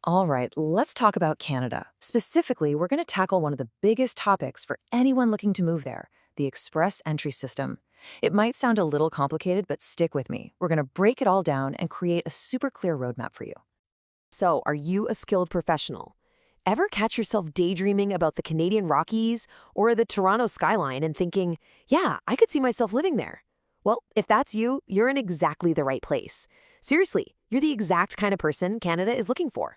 All right, let's talk about Canada. Specifically, we're going to tackle one of the biggest topics for anyone looking to move there, the express entry system. It might sound a little complicated, but stick with me. We're going to break it all down and create a super clear roadmap for you. So, are you a skilled professional? Ever catch yourself daydreaming about the Canadian Rockies or the Toronto skyline and thinking, yeah, I could see myself living there? Well, if that's you, you're in exactly the right place. Seriously, you're the exact kind of person Canada is looking for.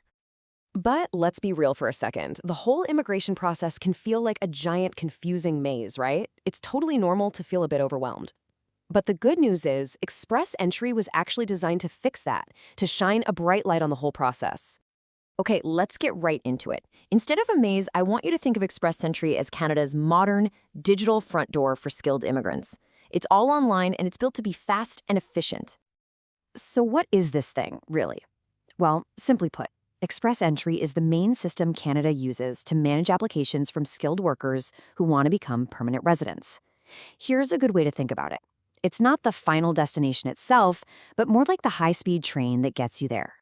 But let's be real for a second. The whole immigration process can feel like a giant confusing maze, right? It's totally normal to feel a bit overwhelmed. But the good news is, Express Entry was actually designed to fix that, to shine a bright light on the whole process. Okay, let's get right into it. Instead of a maze, I want you to think of Express Entry as Canada's modern, digital front door for skilled immigrants. It's all online and it's built to be fast and efficient. So what is this thing, really? Well, simply put, Express Entry is the main system Canada uses to manage applications from skilled workers who want to become permanent residents. Here's a good way to think about it. It's not the final destination itself, but more like the high-speed train that gets you there.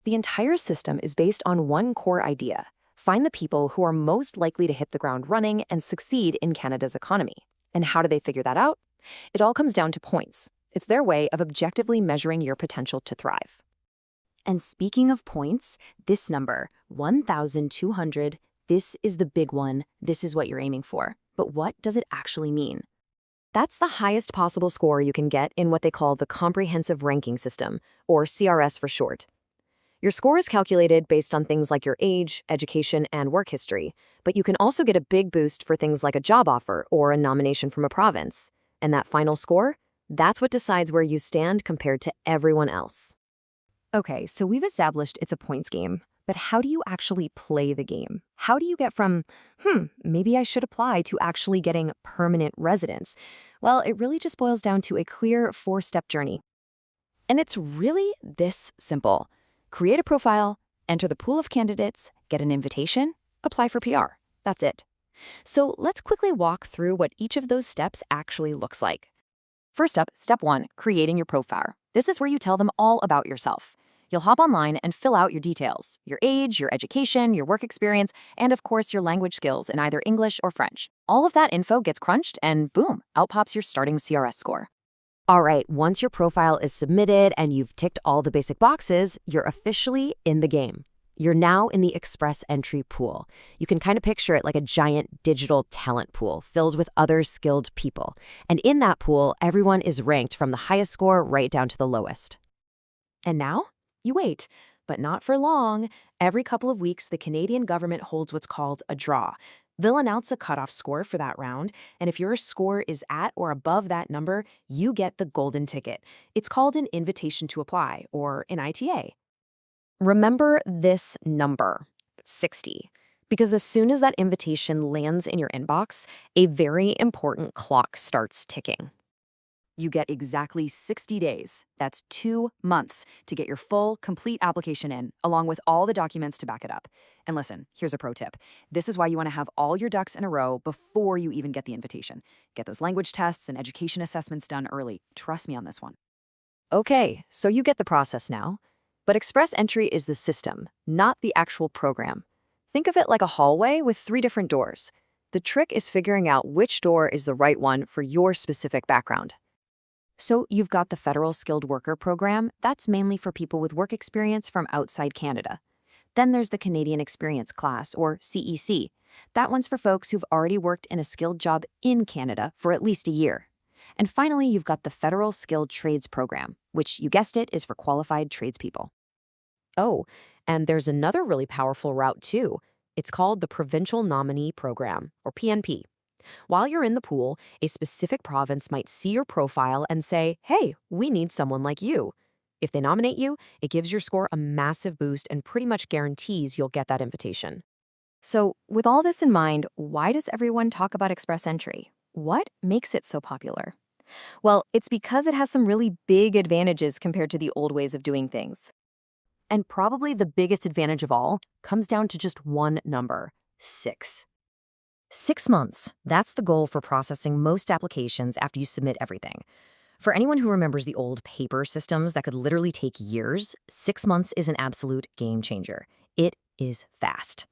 The entire system is based on one core idea: find the people who are most likely to hit the ground running and succeed in Canada's economy. And how do they figure that out? It all comes down to points. It's their way of objectively measuring your potential to thrive. And speaking of points, this number, 1,200, this is the big one. This is what you're aiming for. But what does it actually mean? That's the highest possible score you can get in what they call the Comprehensive Ranking System, or CRS for short. Your score is calculated based on things like your age, education, and work history, but you can also get a big boost for things like a job offer or a nomination from a province. And that final score? That's what decides where you stand compared to everyone else. Okay, so we've established it's a points game, but how do you actually play the game? How do you get from, maybe I should apply, to actually getting permanent residence? Well, it really just boils down to a clear 4-step journey. And it's really this simple. Create a profile, enter the pool of candidates, get an invitation, apply for PR. That's it. So let's quickly walk through what each of those steps actually looks like. First up, step 1, creating your profile. This is where you tell them all about yourself. You'll hop online and fill out your details: your age, your education, your work experience, and of course your language skills in either English or French. All of that info gets crunched and boom, out pops your starting CRS score. All right, once your profile is submitted and you've ticked all the basic boxes, you're officially in the game. You're now in the Express Entry pool. You can kind of picture it like a giant digital talent pool filled with other skilled people. And in that pool, everyone is ranked from the highest score right down to the lowest. And now, you wait, but not for long. Every couple of weeks, the Canadian government holds what's called a draw. They'll announce a cutoff score for that round, and if your score is at or above that number, you get the golden ticket. It's called an invitation to apply, or an ITA. Remember this number, 60, because as soon as that invitation lands in your inbox, a very important clock starts ticking. You get exactly 60 days, that's 2 months, to get your full, complete application in, along with all the documents to back it up. And listen, here's a pro tip. This is why you want to have all your ducks in a row before you even get the invitation. Get those language tests and education assessments done early. Trust me on this one. Okay, so you get the process now. But Express Entry is the system, not the actual program. Think of it like a hallway with 3 different doors. The trick is figuring out which door is the right one for your specific background. So you've got the Federal Skilled Worker Program. That's mainly for people with work experience from outside Canada. Then there's the Canadian Experience Class, or CEC. That one's for folks who've already worked in a skilled job in Canada for at least a year. And finally, you've got the Federal Skilled Trades Program, which, you guessed it, is for qualified tradespeople. Oh, and there's another really powerful route too. It's called the Provincial Nominee Program, or PNP. While you're in the pool, a specific province might see your profile and say, hey, we need someone like you. If they nominate you, it gives your score a massive boost and pretty much guarantees you'll get that invitation. So, with all this in mind, why does everyone talk about Express Entry? What makes it so popular? Well, it's because it has some really big advantages compared to the old ways of doing things. And probably the biggest advantage of all comes down to just one number: 6. 6 months, that's the goal for processing most applications after you submit everything. For anyone who remembers the old paper systems that could literally take years, 6 months is an absolute game changer. It is fast.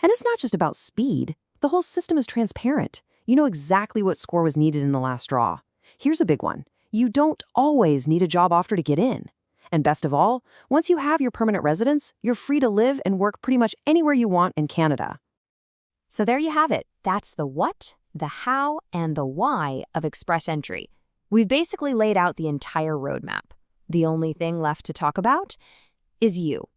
And it's not just about speed. The whole system is transparent. You know exactly what score was needed in the last draw. Here's a big one. You don't always need a job offer to get in. And best of all, once you have your permanent residence, you're free to live and work pretty much anywhere you want in Canada. So there you have it. That's the what, the how, and the why of express entry. We've basically laid out the entire roadmap. The only thing left to talk about is you.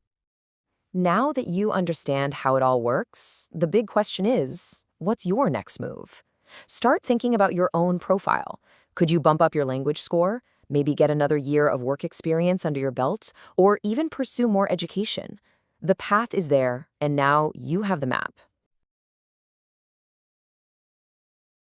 Now that you understand how it all works, the big question is, what's your next move? Start thinking about your own profile. Could you bump up your language score, maybe get another year of work experience under your belt, or even pursue more education? The path is there, and now you have the map.